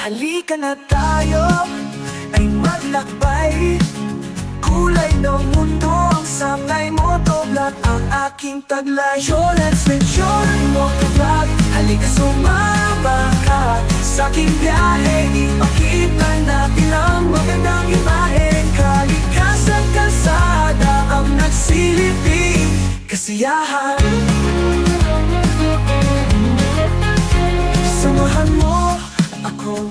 halika na tayo ay maglakbay. Kulay ng mundo ang sangay mo, toblat ang aking taglay. Let's venture, motovlog, halika sumama ka sa aking biyahe. Ipakita natin ang magandang imahe. Kalikasan kalsada ang nagsilibing kasiyahan. Samahan mo ako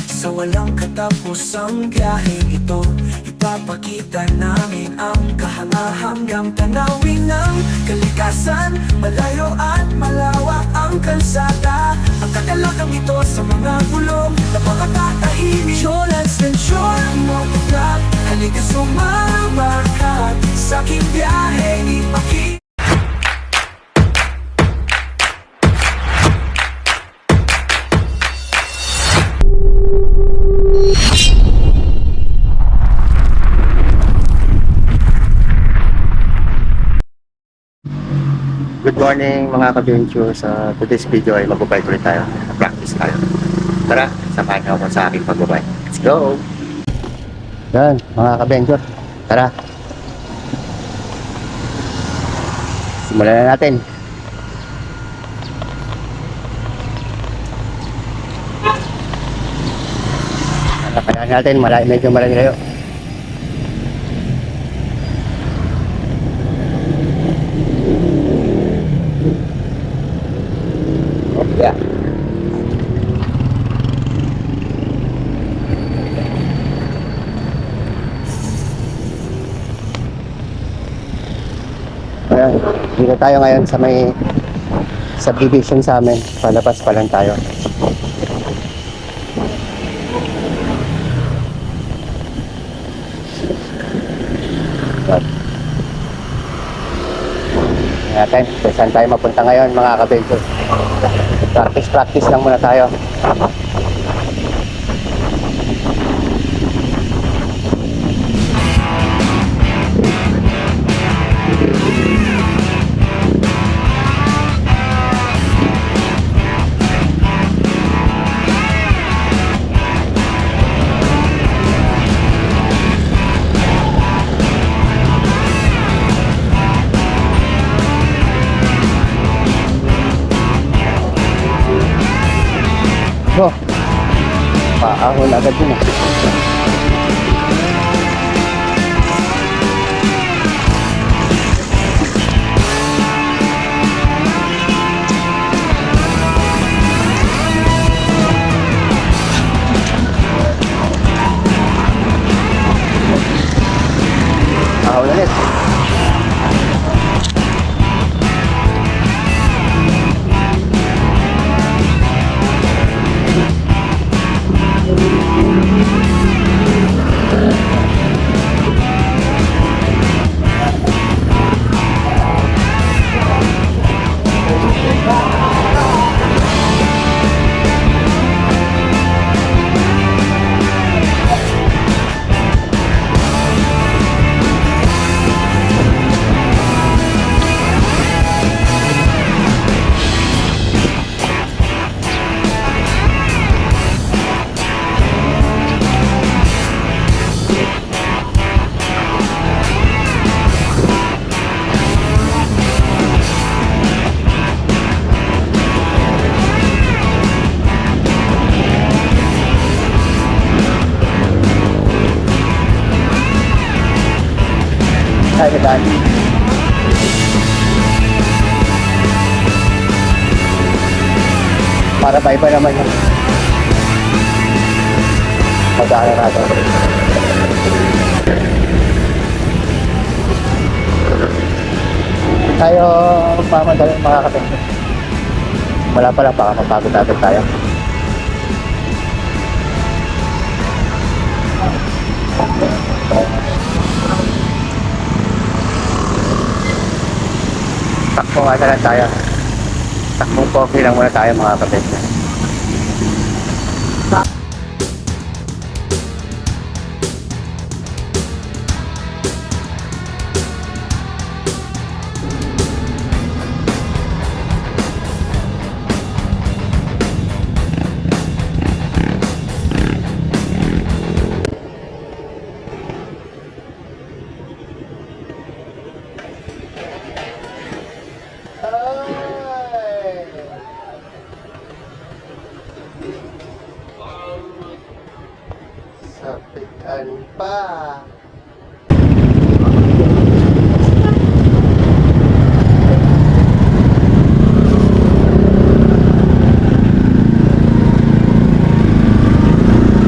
sa walang katapusang biyaheng ito. Ipapakita namin ang kahangahangang tanawin ng kalikasan. Malayo at malawak ang kalsada, ang kakalakang ito sa mga gulong na makakatahimik. Let's venture, motovlog, halika sumama ka sa aking biyaheng ipakita. Good morning mga ka-venture. Sa today's video ay magbabike ulit tayo. Practice tayo. Tara, samahan niyo ako sa aking pagbabike. Let's go! Yan mga ka-venture. Tara. Simulan na natin. Kaya natin, medyo malayo. Yeah. Ayan, dito tayo ngayon sa may subdivision sa amin. Palabas pa lang tayo. Natin, saan tayo mapunta ngayon mga ka-venture. Practice lang muna tayo. Oh, paahon agad yun. Ahon ulit. Tayo daan. Para pa iba naman yung pag-aaral natin. Tayo pamadaling makakatenso. Wala pa lang, baka mapagod natin tayo. Takbo nga na lang tayo. Takbong coffee lang muna tayo mga kapatid. Sapian pa.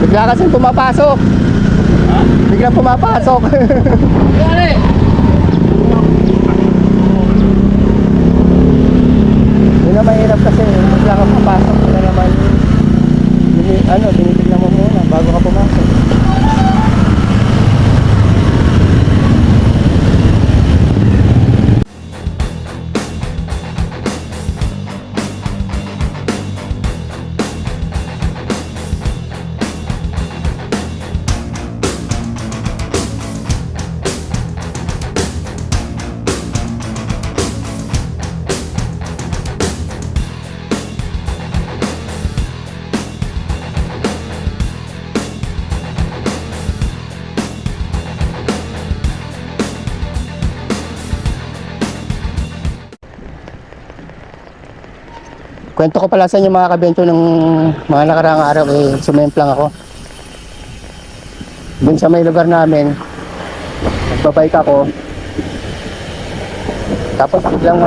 Bigla kasing pumapasok. Biglang pumapasok. Yun na mahirap kasi. Bigla ka pumapasok. Yun na naman. Tinitignan mo muna bago ka pumasok. Kwento ko pala sa inyo mga kabento ng mga nakaraang araw sumemplang ako. Doon sa may lugar namin, nagbabike ako. Tapos biglang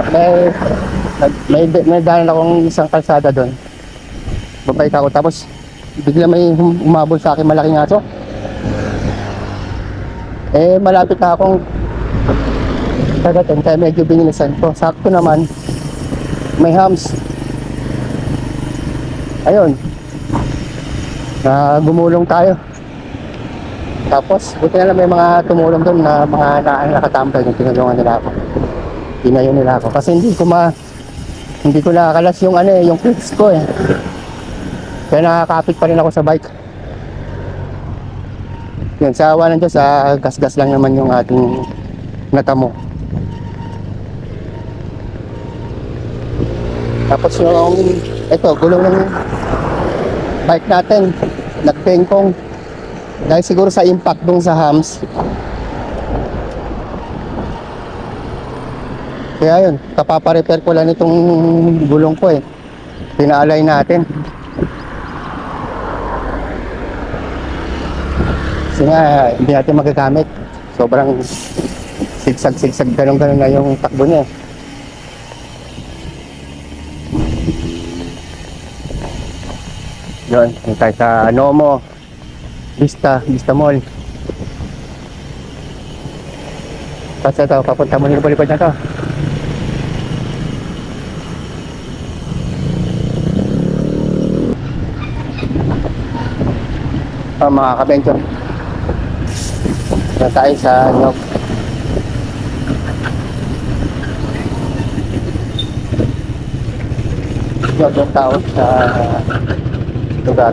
may daanan akong isang kalsada doon. Babike ako tapos biglang may umabol sa akin malaking aso. Malapit na akong kagatin kaya medyo binilisan ko. Sakto naman may hams. Ayun, gumulong tayo. Tapos buti na lang may mga tumulong doon na mga nakatambay yung tinulungan nila ako. Tinayo nila ako kasi hindi ko nakakalas yung yung clips ko kaya nakakapit pa rin ako sa bike. Yun, sa awa ng Diyos, gas-gas lang naman yung ating natamo. Tapos yung gulong ng bike natin nagpengkong dahil siguro sa impact dun sa hams. Kaya yun, kapaparepair ko lang itong gulong ko pinaalay natin kasi nga hindi natin magagamit, sobrang sigsag ganun na yung takbo niya. Yun, tayo sa Nomo Vista Mall. Tapos ito, papunta mo nilipad na to. Mga kabento, na tayo sa yung tao sa lugar.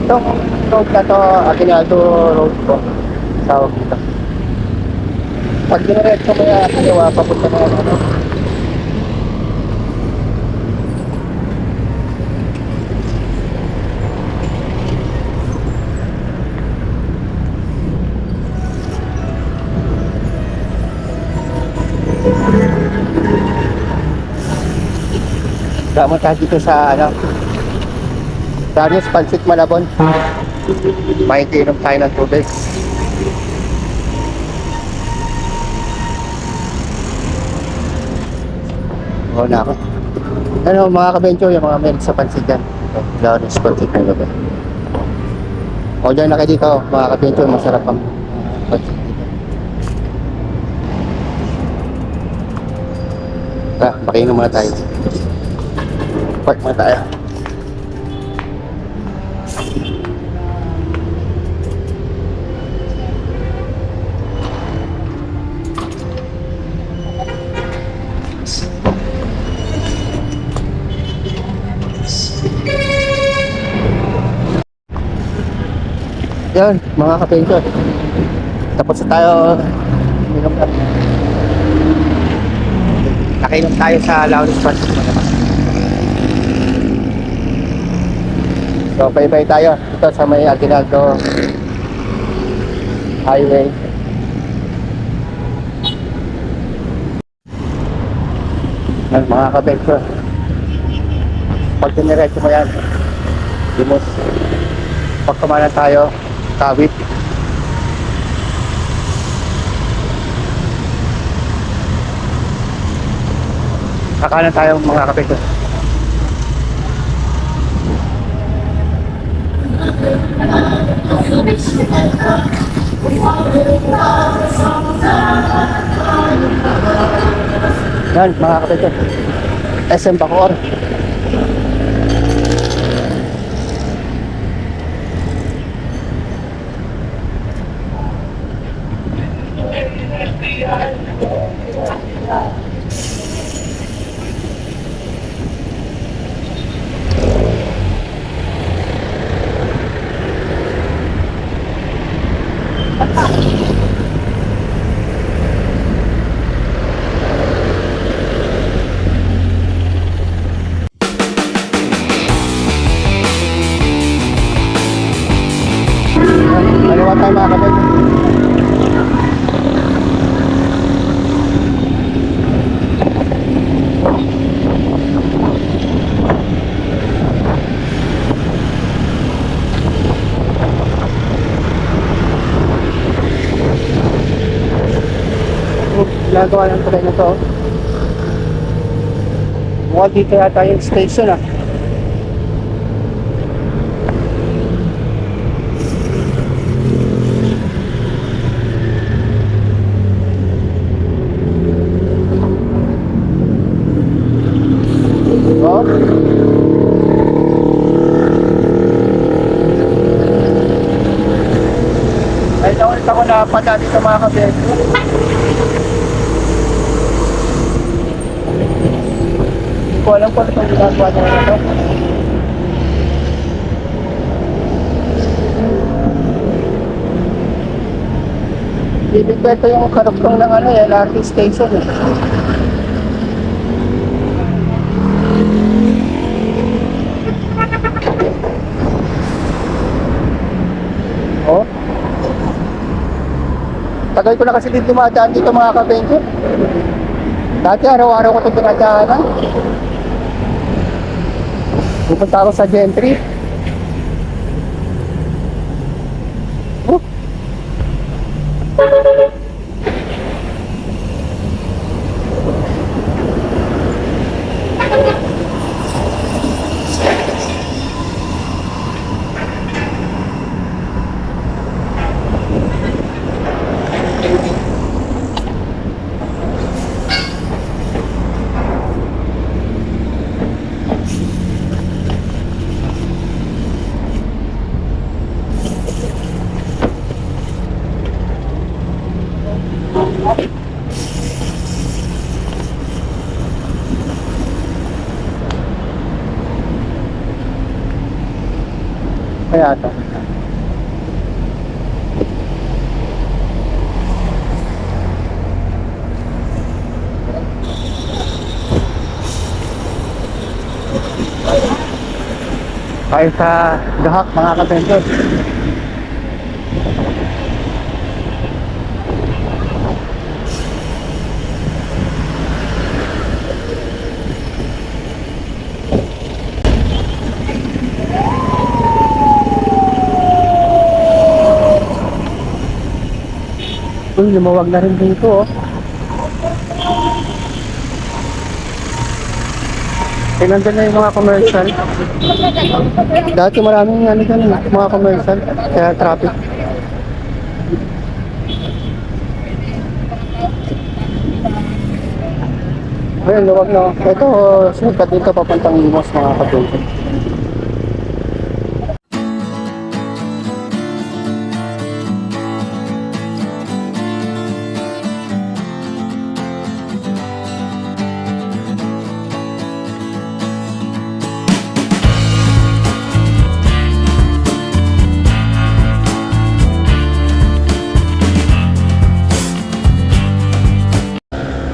Itong road na to, Aguinaldo Road po, tawag dito. Pag diniretso mo yung kaliwa, papunta na Damo tayo dito sa Darius Pansit Malabon. Makikinom tayo ng tubig. Na ako. Mga kabensyo, yung mga meron sa pansit dyan. Darius Pansit Malabon. O dyan na kayo dito, mga kabensyo, masarap ang pansit dito. Makinom muna tayo. Park muna tayo. Yan, mga kapensyon. Tapos tayo nakainom tayo sa Lawrence Park. So, bye-bye tayo. Ito sa may Aguinaldo Highway. Yan, mga ka-venture. Pag diniretso mo yan, Dimos. Pag kumanan tayo, Kawit. Kakanan tayo mga ka-venture. Yan, mga kapatid. SM Bacoor. Kaliwa tayo mga kapatid. Ginagawa ng tren na to. Mukhang dito yata yung station ah. Oh. Ay, naulit ako na pata dito mga kapatid. Hindi ko alam kung ano itong ginagawa nila na ito. Ibig ko ito yung karuktong ng ano, LRT station eh. Oh. Tagal ko na kasi din dumadaan dito mga ka-venture. Dati araw-araw ko ito dumadaanan. Pupunta ako sa Gentry. Oh. Kaya ito. Kaya sa Gahak mga ka-venture. Uy, lumawag na rin dito oh. Nandun na yung mga commercial. Dati maraming ano dyan, mga commercial. Kaya traffic. Ayun, luwag na. Ito, shortcut dito papuntang Limos mga kapatid.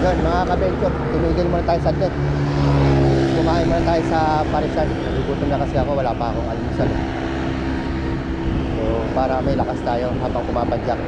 Yan mga ka-venture, tumigil muna tayo saglit. Kumain muna tayo sa Parisan. Gutom na kasi ako, wala pa akong almusal. So, para may lakas tayo habang pumapadyak.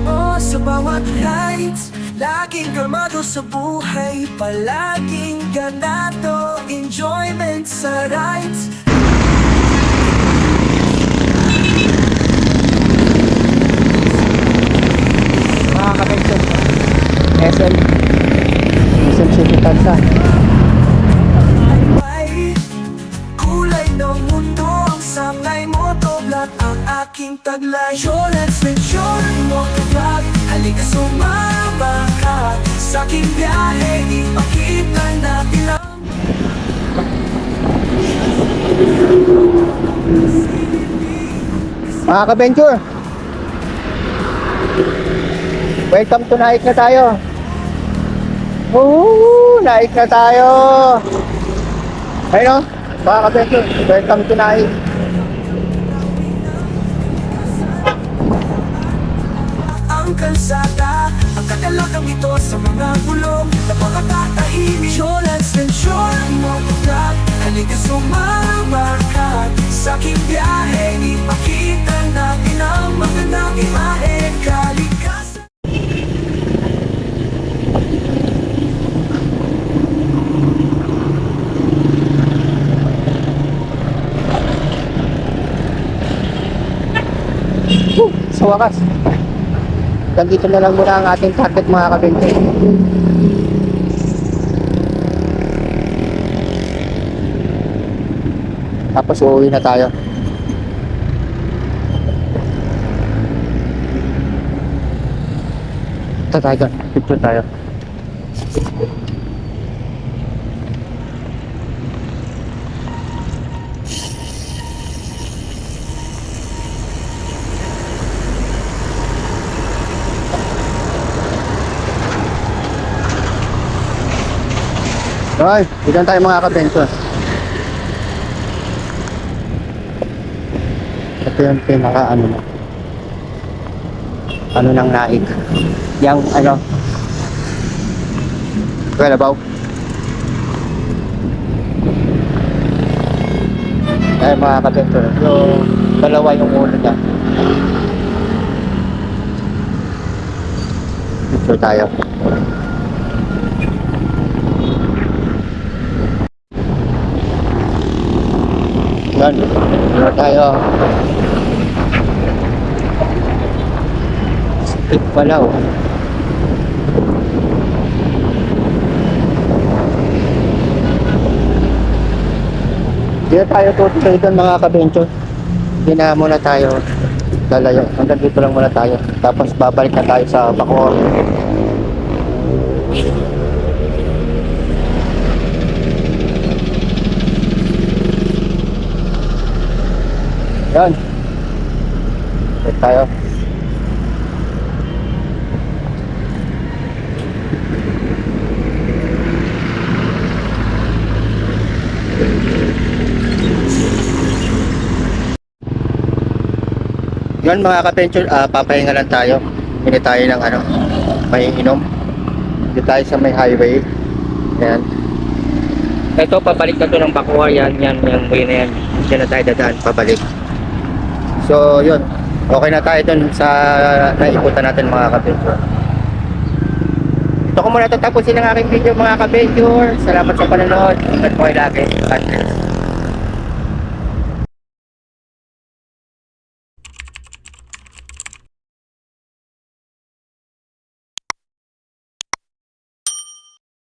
Oh, sa bawat heights, laging kalmado sa buhay, palaging ganado, enjoyment sa rides. Mga kabensin, SM City Tansa. Ay, kulay ng mundo, ang sangay mo, doblat ang aking taglay. Sure, let's make sure mo vlog, halika sumama ka sa aking biyahe, ipakita natin ang Mga ka-venture, welcome to Naik na tayo. Naik na tayo. Ayun o, mga ka-venture, welcome to Naik. ang kalsada, ang kadalagang ito sa mga gulong, napakatatahimik. Sure, let's ensure mo vlog, halika sumama ka sa aking biyahe, ipakita natin ang magandang imahe, kalikasan. Sa wakas, dito na lang muna ang ating target, mga ka-venture. Tapos uuwi na tayo. Ito tayo, picture tayo. Ay, dito tayo mga ka-venture. Ito yung pinaka ano ng Naik. Yang Kalabaw. Ay mga ka-venture, yung dalawa yung ulo niya. Picture tayo. Yan, dito tayo. Split pala oh. Dito tayo tutuloy doon mga ka-venture. Hindi na muna tayo lalayo. Hanggang dito lang muna tayo. Tapos babalik na tayo sa Bacoor. Yan. Balik tayo. Yun mga ka-venture, papahinga lang tayo. Hindi tayo ng may inom. Dito tayo sa may highway. Ayan. Ito, pabalik na to ng Bacoa. Yan, way na yan. Diyan na tayo dadaan, pabalik. So, yun. Okay na tayo dun sa naikutan natin mga ka-venture. Ito ko muna tatapusin ang aking video mga ka-venture. Salamat sa panonood. Ingat po kayo lagi. God bless.